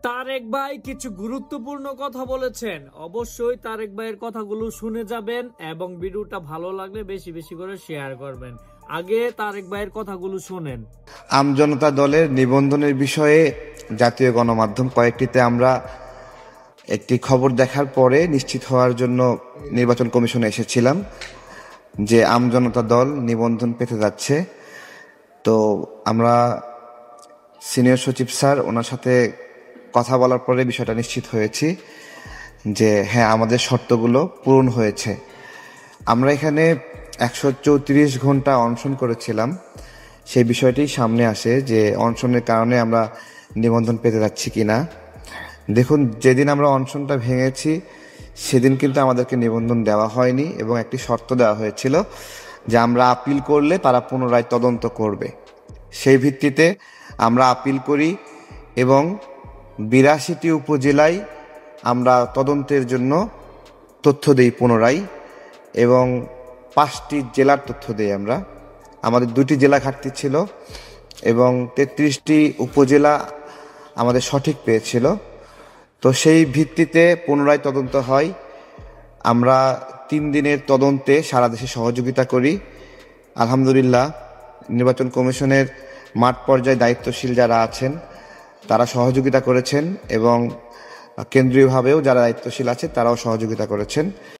তারেক ভাই কিছু গুরুত্বপূর্ণ কথা বলেছেন। অবশ্যই তারেক ভাইয়ের কথাগুলো শুনে যাবেন এবং ভিডিওটা ভালো লাগলে বেশি বেশি করে শেয়ার করবেন। আগে তারেক ভাইয়ের কথাগুলো শুনেন। আমজনতা দলের নিবন্ধনের বিষয়ে জাতীয় গণমাধ্যম কয়েকটিতে আমরা একটি খবর দেখার পরে নিশ্চিত হওয়ার জন্য নির্বাচন কমিশনে এসেছিলাম যে আমজনতা দল নিবন্ধন পেতে যাচ্ছে। তো আমরা সিনিয়র সচিব স্যার ওনার সাথে কথা বলার পরে বিষয়টা নিশ্চিত হয়েছি যে হ্যাঁ, আমাদের শর্তগুলো পূরণ হয়েছে। আমরা এখানে 134 ঘন্টা অনশন করেছিলাম, সেই বিষয়টি সামনে আসে যে অনশনের কারণে আমরা নিবন্ধন পেতে যাচ্ছি কিনা। দেখুন, যেদিন আমরা অনশনটা ভেঙেছি সেদিন কিন্তু আমাদেরকে নিবন্ধন দেওয়া হয়নি এবং একটি শর্ত দেওয়া হয়েছিল যে আমরা আপিল করলে তারা পুনরায় তদন্ত করবে। সেই ভিত্তিতে আমরা আপিল করি এবং 82টি উপজেলায় আমরা তদন্তের জন্য তথ্য দিই পুনরায়, এবং 5টি জেলার তথ্য দিই আমরা। আমাদের 2টি জেলা ঘাটতি ছিল এবং 33টি উপজেলা আমাদের সঠিক পেয়েছিল। তো সেই ভিত্তিতে পুনরায় তদন্ত হয়। আমরা 3 দিনের তদন্তে সারা দেশে সহযোগিতা করি। আলহামদুলিল্লাহ, নির্বাচন কমিশনের মাঠ পর্যায়ে দায়িত্বশীল যারা আছেন তারা সহযোগিতা করেছেন এবং কেন্দ্রীয়ভাবেও যারা দায়িত্বশীল আছে তারাও সহযোগিতা করেছেন।